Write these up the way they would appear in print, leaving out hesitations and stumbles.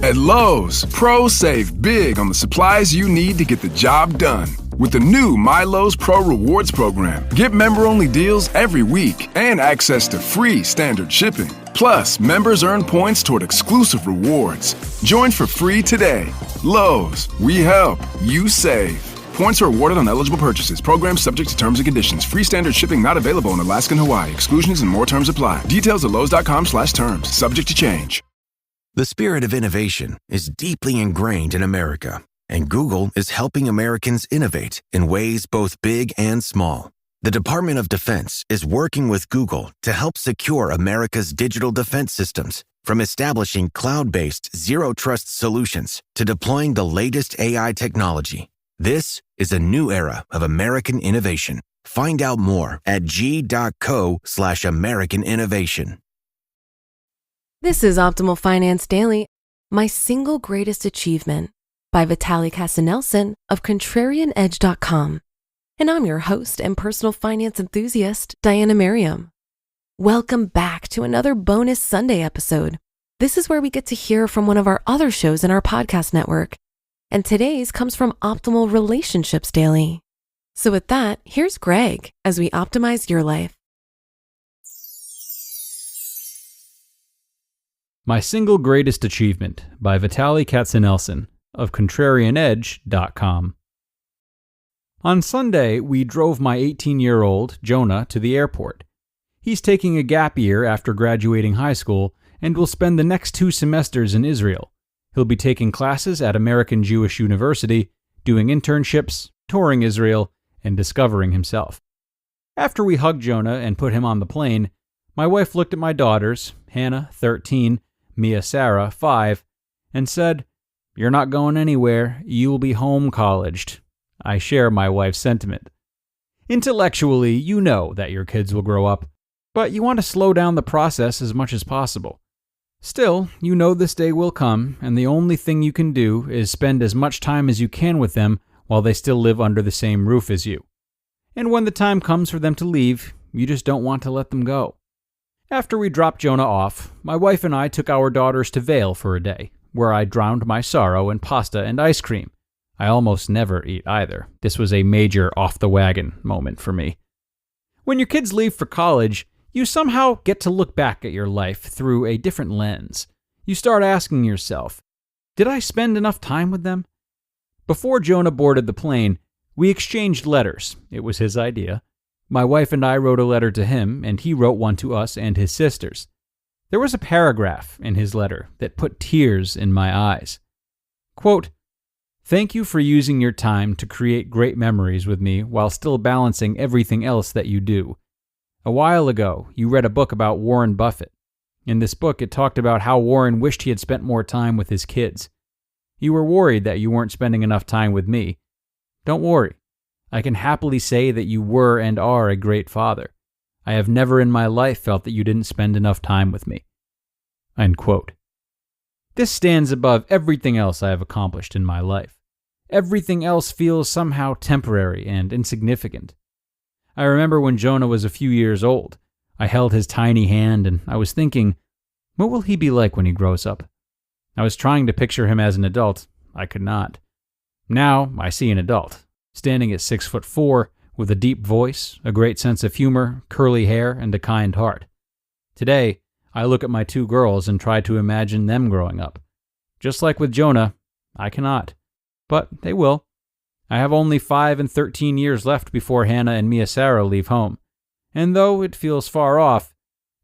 At Lowe's, pros save big on the supplies you need to get the job done. With the new My Lowe's Pro Rewards program, get member-only deals every week and access to free standard shipping. Plus, members earn points toward exclusive rewards. Join for free today. Lowe's, we help, you save. Points are awarded on eligible purchases. Program subject to terms and conditions. Free standard shipping not available in Alaska and Hawaii. Exclusions and more terms apply. Details at lowes.com/terms. Subject to change. The spirit of innovation is deeply ingrained in America, and Google is helping Americans innovate in ways both big and small. The Department of Defense is working with Google to help secure America's digital defense systems, from establishing cloud-based zero-trust solutions to deploying the latest AI technology. This is a new era of American innovation. Find out more at g.co/American innovation. This is Optimal Finance Daily, My Single Greatest Achievement by Vitaliy Katsenelson of ContrarianEdge.com. And I'm your host and personal finance enthusiast, Diana Merriam. Welcome back to another bonus Sunday episode. This is where we get to hear from one of our other shows in our podcast network. And today's comes from Optimal Relationships Daily. So with that, here's Greg as we optimize your life. My Single Greatest Achievement by Vitaliy Katsenelson of ContrarianEdge.com. On Sunday, we drove my 18-year-old, Jonah, to the airport. He's taking a gap year after graduating high school and will spend the next 2 semesters in Israel. He'll be taking classes at American Jewish University, doing internships, touring Israel, and discovering himself. After we hugged Jonah and put him on the plane, my wife looked at my daughters, Hannah, 13, Mia Sarah, 5, and said, "You're not going anywhere. You will be home-colleged." I share my wife's sentiment. Intellectually, you know that your kids will grow up, but you want to slow down the process as much as possible. Still, you know this day will come, and the only thing you can do is spend as much time as you can with them while they still live under the same roof as you. And when the time comes for them to leave, you just don't want to let them go. After we dropped Jonah off, my wife and I took our daughters to Vail for a day, where I drowned my sorrow in pasta and ice cream. I almost never eat either. This was a major off-the-wagon moment for me. When your kids leave for college, you somehow get to look back at your life through a different lens. You start asking yourself, did I spend enough time with them? Before Jonah boarded the plane, we exchanged letters. It was his idea. My wife and I wrote a letter to him, and he wrote one to us and his sisters. There was a paragraph in his letter that put tears in my eyes. Quote, "Thank you for using your time to create great memories with me while still balancing everything else that you do. A while ago, you read a book about Warren Buffett. In this book, it talked about how Warren wished he had spent more time with his kids. You were worried that you weren't spending enough time with me. Don't worry. I can happily say that you were and are a great father. I have never in my life felt that you didn't spend enough time with me." End quote. This stands above everything else I have accomplished in my life. Everything else feels somehow temporary and insignificant. I remember when Jonah was a few years old. I held his tiny hand and I was thinking, what will he be like when he grows up? I was trying to picture him as an adult. I could not. Now I see an adult, standing at 6'4", with a deep voice, a great sense of humor, curly hair, and a kind heart. Today, I look at my 2 girls and try to imagine them growing up. Just like with Jonah, I cannot. But they will. I have only 5 and 13 years left before Hannah and Mia Sarah leave home. And though it feels far off,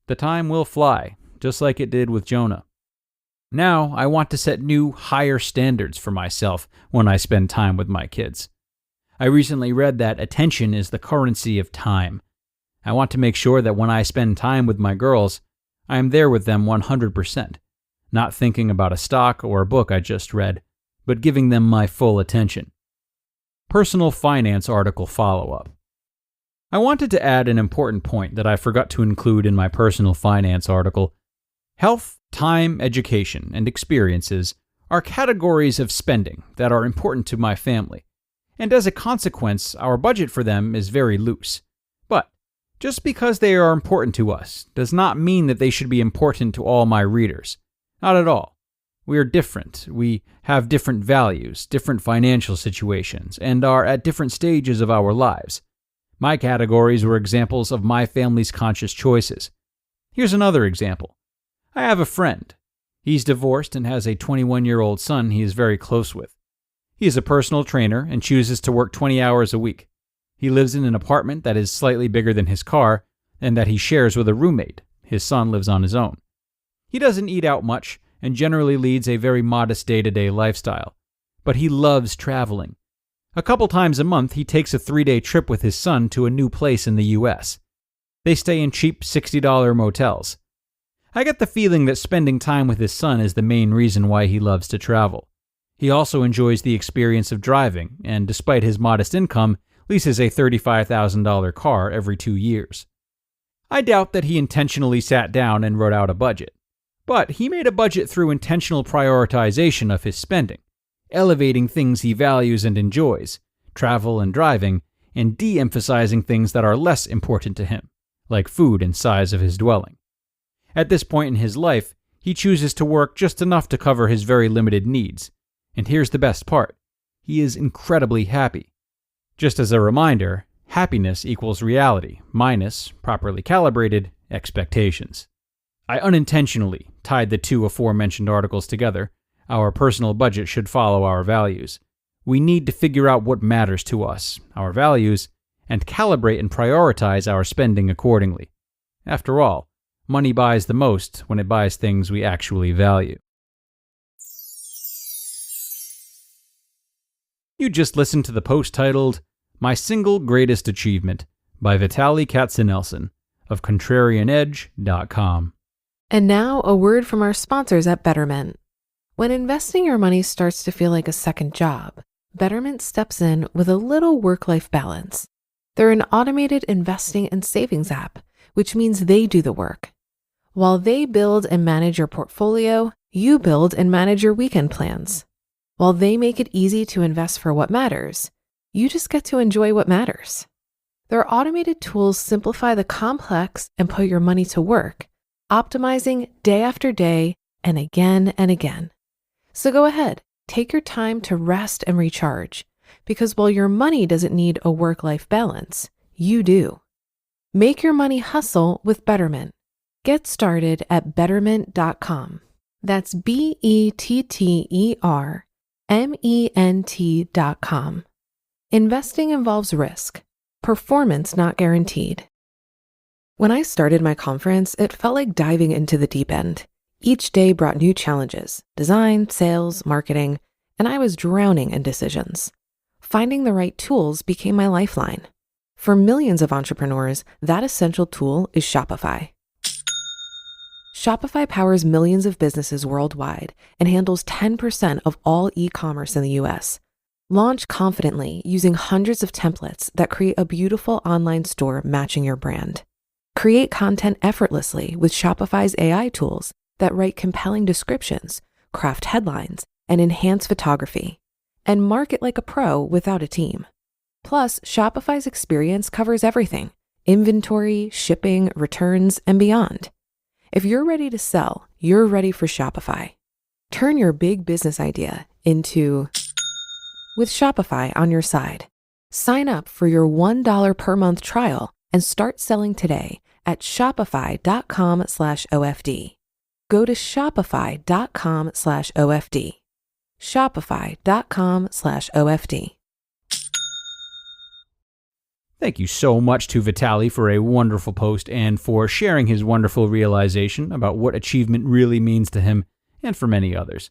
the time will fly, just like it did with Jonah. Now, I want to set new, higher standards for myself when I spend time with my kids. I recently read that attention is the currency of time. I want to make sure that when I spend time with my girls, I am there with them 100%, not thinking about a stock or a book I just read, but giving them my full attention. Personal finance article follow-up. I wanted to add an important point that I forgot to include in my personal finance article. Health, time, education, and experiences are categories of spending that are important to my family, and as a consequence, our budget for them is very loose. But just because they are important to us does not mean that they should be important to all my readers. Not at all. We are different. We have different values, different financial situations, and are at different stages of our lives. My categories were examples of my family's conscious choices. Here's another example. I have a friend. He's divorced and has a 21-year-old son he is very close with. He is a personal trainer and chooses to work 20 hours a week. He lives in an apartment that is slightly bigger than his car and that he shares with a roommate. His son lives on his own. He doesn't eat out much and generally leads a very modest day-to-day lifestyle. But he loves traveling. A couple times a month, he takes a 3-day trip with his son to a new place in the U.S. They stay in cheap $60 motels. I get the feeling that spending time with his son is the main reason why he loves to travel. He also enjoys the experience of driving, and despite his modest income, leases a $35,000 car every 2 years. I doubt that he intentionally sat down and wrote out a budget. But he made a budget through intentional prioritization of his spending, elevating things he values and enjoys, travel and driving, and de-emphasizing things that are less important to him, like food and size of his dwelling. At this point in his life, he chooses to work just enough to cover his very limited needs. And here's the best part. He is incredibly happy. Just as a reminder, happiness equals reality minus, properly calibrated, expectations. I unintentionally tied the two aforementioned articles together. Our personal budget should follow our values. We need to figure out what matters to us, our values, and calibrate and prioritize our spending accordingly. After all, money buys the most when it buys things we actually value. You just listened to the post titled, My Single Greatest Achievement by Vitaliy Katsenelson of Contrarianedge.com. And now a word from our sponsors at Betterment. When investing your money starts to feel like a second job, Betterment steps in with a little work-life balance. They're an automated investing and savings app, which means they do the work. While they build and manage your portfolio, you build and manage your weekend plans. While they make it easy to invest for what matters, you just get to enjoy what matters. Their automated tools simplify the complex and put your money to work, optimizing day after day and again and again. So go ahead, take your time to rest and recharge, because while your money doesn't need a work-life balance, you do. Make your money hustle with Betterment. Get started at Betterment.com. That's BetterMent.com. Investing involves risk. Performance not guaranteed. When I started my conference, it felt like diving into the deep end. Each day brought new challenges, design, sales, marketing, and I was drowning in decisions. Finding the right tools became my lifeline. For millions of entrepreneurs, that essential tool is Shopify. Shopify powers millions of businesses worldwide and handles 10% of all e-commerce in the US. Launch confidently using hundreds of templates that create a beautiful online store matching your brand. Create content effortlessly with Shopify's AI tools that write compelling descriptions, craft headlines, and enhance photography. And market like a pro without a team. Plus, Shopify's experience covers everything: inventory, shipping, returns, and beyond. If you're ready to sell, you're ready for Shopify. Turn your big business idea into with Shopify on your side. Sign up for your $1 per month trial and start selling today at shopify.com/OFD. Go to shopify.com/OFD. Shopify.com/OFD. Thank you so much to Vitaliy for a wonderful post and for sharing his wonderful realization about what achievement really means to him and for many others.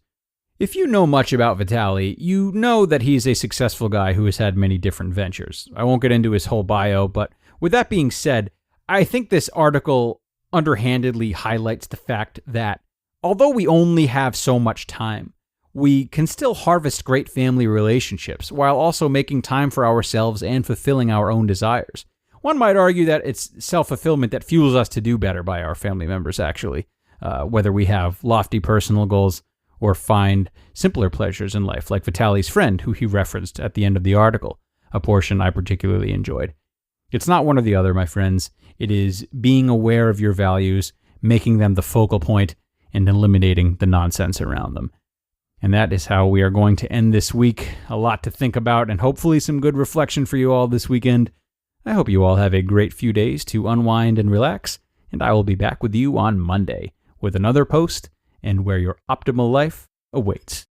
If you know much about Vitaliy, you know that he's a successful guy who has had many different ventures. I won't get into his whole bio, but with that being said, I think this article underhandedly highlights the fact that although we only have so much time, we can still harvest great family relationships while also making time for ourselves and fulfilling our own desires. One might argue that it's self-fulfillment that fuels us to do better by our family members, actually, whether we have lofty personal goals or find simpler pleasures in life, like Vitaliy's friend, who he referenced at the end of the article, a portion I particularly enjoyed. It's not one or the other, my friends. It is being aware of your values, making them the focal point, and eliminating the nonsense around them. And that is how we are going to end this week. A lot to think about and hopefully some good reflection for you all this weekend. I hope you all have a great few days to unwind and relax, and I will be back with you on Monday with another post and where your optimal life awaits.